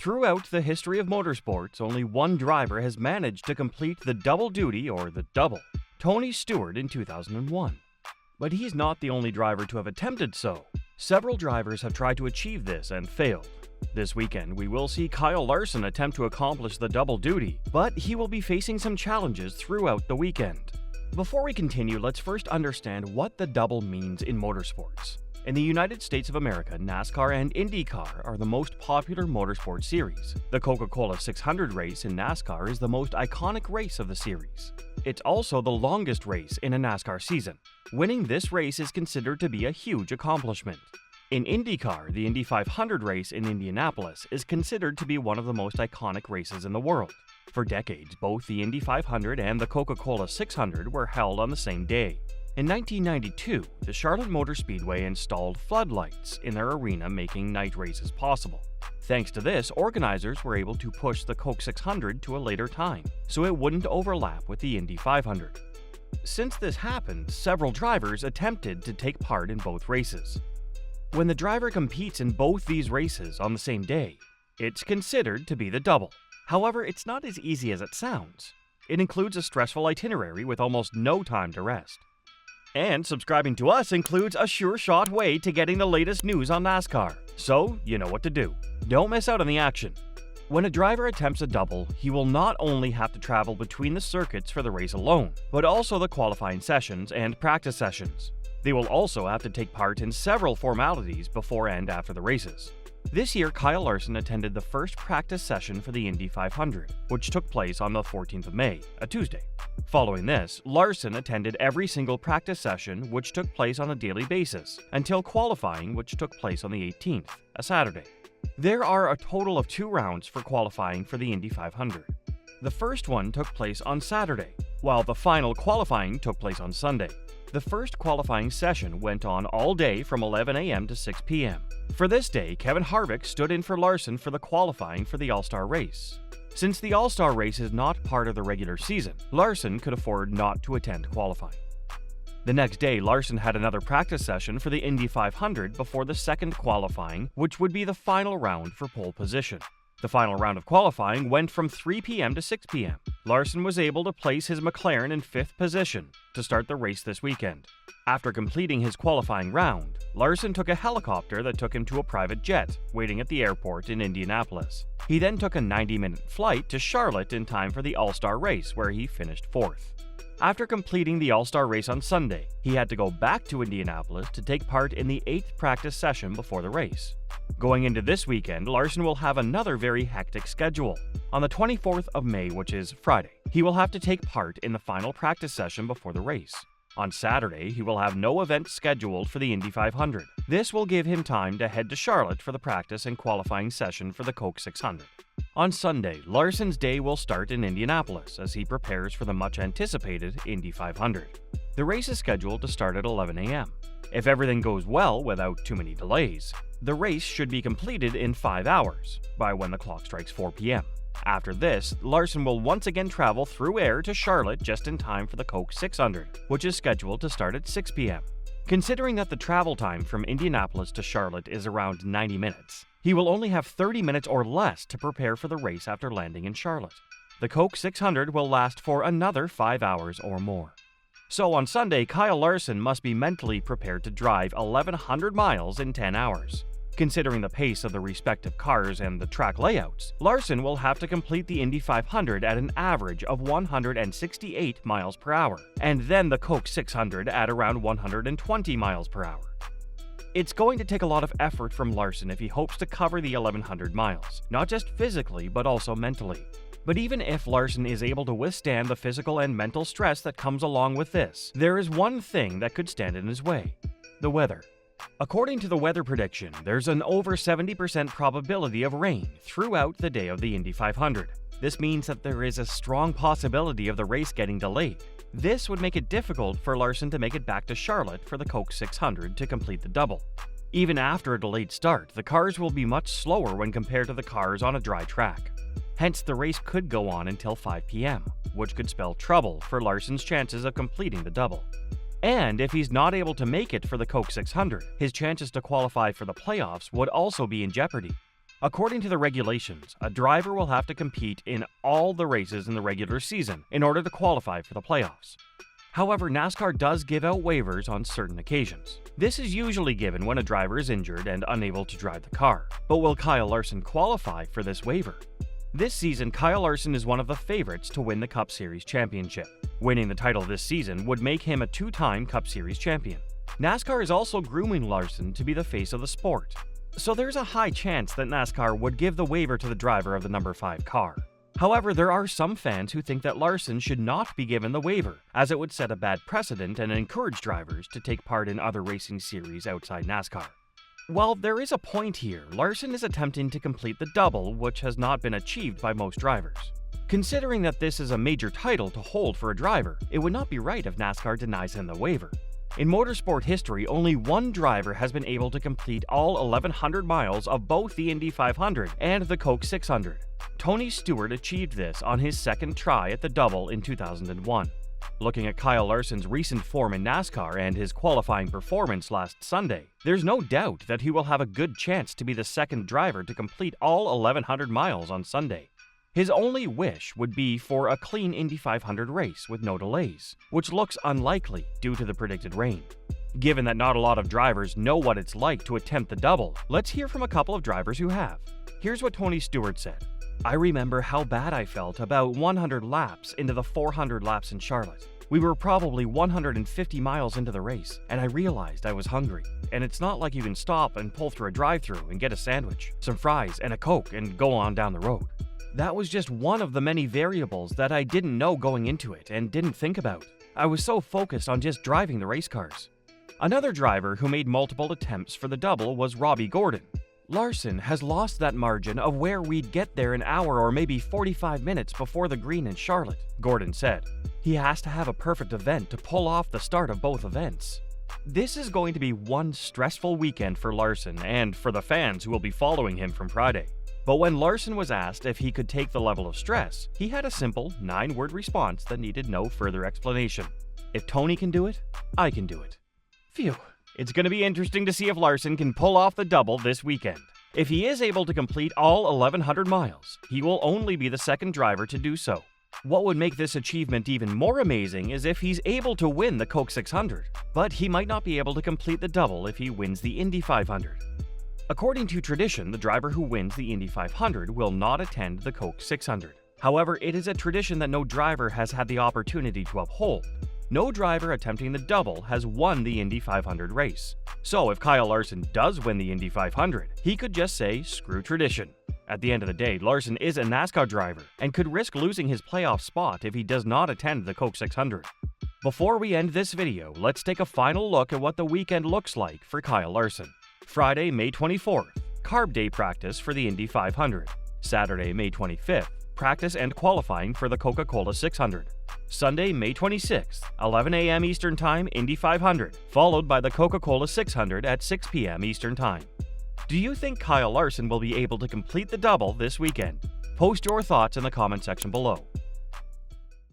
Throughout the history of motorsports, only one driver has managed to complete the double duty, or the double: Tony Stewart in 2001. But he's not the only driver to have attempted so. Several drivers have tried to achieve this and failed. This weekend, we will see Kyle Larson attempt to accomplish the double duty, but he will be facing some challenges throughout the weekend. Before we continue, let's first understand what the double means in motorsports. In the United States of America, NASCAR and IndyCar are the most popular motorsport series. The Coca-Cola 600 race in NASCAR is the most iconic race of the series. It's also the longest race in a NASCAR season. Winning this race is considered to be a huge accomplishment. In IndyCar, the Indy 500 race in Indianapolis is considered to be one of the most iconic races in the world. For decades, both the Indy 500 and the Coca-Cola 600 were held on the same day. In 1992, the Charlotte Motor Speedway installed floodlights in their arena, making night races possible. Thanks to this, organizers were able to push the Coke 600 to a later time, so it wouldn't overlap with the Indy 500. Since this happened, several drivers attempted to take part in both races. When the driver competes in both these races on the same day, it's considered to be the double. However, it's not as easy as it sounds. It includes a stressful itinerary with almost no time to rest. And subscribing to us includes a sure-shot way to getting the latest news on NASCAR, so you know what to do. Don't miss out on the action. When a driver attempts a double, he will not only have to travel between the circuits for the race alone, but also the qualifying sessions and practice sessions. They will also have to take part in several formalities before and after the races. This year, Kyle Larson attended the first practice session for the Indy 500, which took place on the 14th of May, a Tuesday. Following this, Larson attended every single practice session, which took place on a daily basis, until qualifying, which took place on the 18th, a Saturday. There are a total of 2 rounds for qualifying for the Indy 500. The first one took place on Saturday, while the final qualifying took place on Sunday. The first qualifying session went on all day from 11 a.m. to 6 p.m. For this day, Kevin Harvick stood in for Larson for the qualifying for the All-Star race. Since the All-Star race is not part of the regular season, Larson could afford not to attend qualifying. The next day, Larson had another practice session for the Indy 500 before the second qualifying, which would be the final round for pole position. The final round of qualifying went from 3 p.m. to 6 p.m. Larson was able to place his McLaren in 5th position to start the race this weekend. After completing his qualifying round, Larson took a helicopter that took him to a private jet waiting at the airport in Indianapolis. He then took a 90-minute flight to Charlotte in time for the All-Star race, where he finished 4th. After completing the All-Star race on Sunday, he had to go back to Indianapolis to take part in the 8th practice session before the race. Going into this weekend, Larson will have another very hectic schedule. On the 24th of May, which is Friday, he will have to take part in the final practice session before the race. On Saturday, he will have no events scheduled for the Indy 500. This will give him time to head to Charlotte for the practice and qualifying session for the Coke 600. On Sunday, Larson's day will start in Indianapolis as he prepares for the much-anticipated Indy 500. The race is scheduled to start at 11 a.m. If everything goes well without too many delays, the race should be completed in 5 hours, by when the clock strikes 4 p.m. After this, Larson will once again travel through air to Charlotte just in time for the Coke 600, which is scheduled to start at 6 p.m. Considering that the travel time from Indianapolis to Charlotte is around 90 minutes, he will only have 30 minutes or less to prepare for the race after landing in Charlotte. The Coke 600 will last for another 5 hours or more. So on Sunday, Kyle Larson must be mentally prepared to drive 1,100 miles in 10 hours. Considering the pace of the respective cars and the track layouts, Larson will have to complete the Indy 500 at an average of 168 miles per hour, and then the Coke 600 at around 120 miles per hour. It's going to take a lot of effort from Larson if he hopes to cover the 1,100 miles, not just physically but also mentally. But even if Larson is able to withstand the physical and mental stress that comes along with this, there is one thing that could stand in his way: the weather. According to the weather prediction, there's an over 70% probability of rain throughout the day of the Indy 500. This means that there is a strong possibility of the race getting delayed. This would make it difficult for Larson to make it back to Charlotte for the Coke 600 to complete the double. Even after a delayed start, the cars will be much slower when compared to the cars on a dry track. Hence, the race could go on until 5 p.m., which could spell trouble for Larson's chances of completing the double. And if he's not able to make it for the Coke 600, his chances to qualify for the playoffs would also be in jeopardy. According to the regulations, a driver will have to compete in all the races in the regular season in order to qualify for the playoffs. However, NASCAR does give out waivers on certain occasions. This is usually given when a driver is injured and unable to drive the car. But will Kyle Larson qualify for this waiver? This season, Kyle Larson is one of the favorites to win the Cup Series championship. Winning the title this season would make him a two-time Cup Series champion. NASCAR is also grooming Larson to be the face of the sport. So there's a high chance that NASCAR would give the waiver to the driver of the number 5 car. However, there are some fans who think that Larson should not be given the waiver, as it would set a bad precedent and encourage drivers to take part in other racing series outside NASCAR. While there is a point here, Larson is attempting to complete the double, which has not been achieved by most drivers. Considering that this is a major title to hold for a driver, it would not be right if NASCAR denies him the waiver. In motorsport history, only one driver has been able to complete all 1,100 miles of both the Indy 500 and the Coke 600. Tony Stewart achieved this on his second try at the double in 2001. Looking at Kyle Larson's recent form in NASCAR and his qualifying performance last Sunday, there's no doubt that he will have a good chance to be the second driver to complete all 1,100 miles on Sunday. His only wish would be for a clean Indy 500 race with no delays, which looks unlikely due to the predicted rain. Given that not a lot of drivers know what it's like to attempt the double, let's hear from a couple of drivers who have. Here's what Tony Stewart said. "I remember how bad I felt about 100 laps into the 400 laps in Charlotte. We were probably 150 miles into the race, and I realized I was hungry. And it's not like you can stop and pull through a drive-thru and get a sandwich, some fries, and a Coke and go on down the road. That was just one of the many variables that I didn't know going into it and didn't think about. I was so focused on just driving the race cars." Another driver who made multiple attempts for the double was Robbie Gordon. "Larson has lost that margin of where we'd get there an hour or maybe 45 minutes before the green in Charlotte," Gordon said. "He has to have a perfect event to pull off the start of both events." This is going to be one stressful weekend for Larson and for the fans who will be following him from Friday. But when Larson was asked if he could take the level of stress, he had a simple 9-word response that needed no further explanation. "If Tony can do it, I can do it." Phew. It's going to be interesting to see if Larson can pull off the double this weekend. If he is able to complete all 1,100 miles, he will only be the second driver to do so. What would make this achievement even more amazing is if he's able to win the Coke 600, but he might not be able to complete the double if he wins the Indy 500. According to tradition, the driver who wins the Indy 500 will not attend the Coke 600. However, it is a tradition that no driver has had the opportunity to uphold. No driver attempting the double has won the Indy 500 race. So if Kyle Larson does win the Indy 500, he could just say, screw tradition. At the end of the day, Larson is a NASCAR driver and could risk losing his playoff spot if he does not attend the Coke 600. Before we end this video, let's take a final look at what the weekend looks like for Kyle Larson. Friday, May 24th, Carb Day practice for the Indy 500. Saturday, May 25th, practice and qualifying for the Coca-Cola 600. Sunday, May 26th, 11 a.m. Eastern Time, Indy 500, followed by the Coca-Cola 600 at 6 p.m. Eastern Time. Do you think Kyle Larson will be able to complete the double this weekend? Post your thoughts in the comment section below.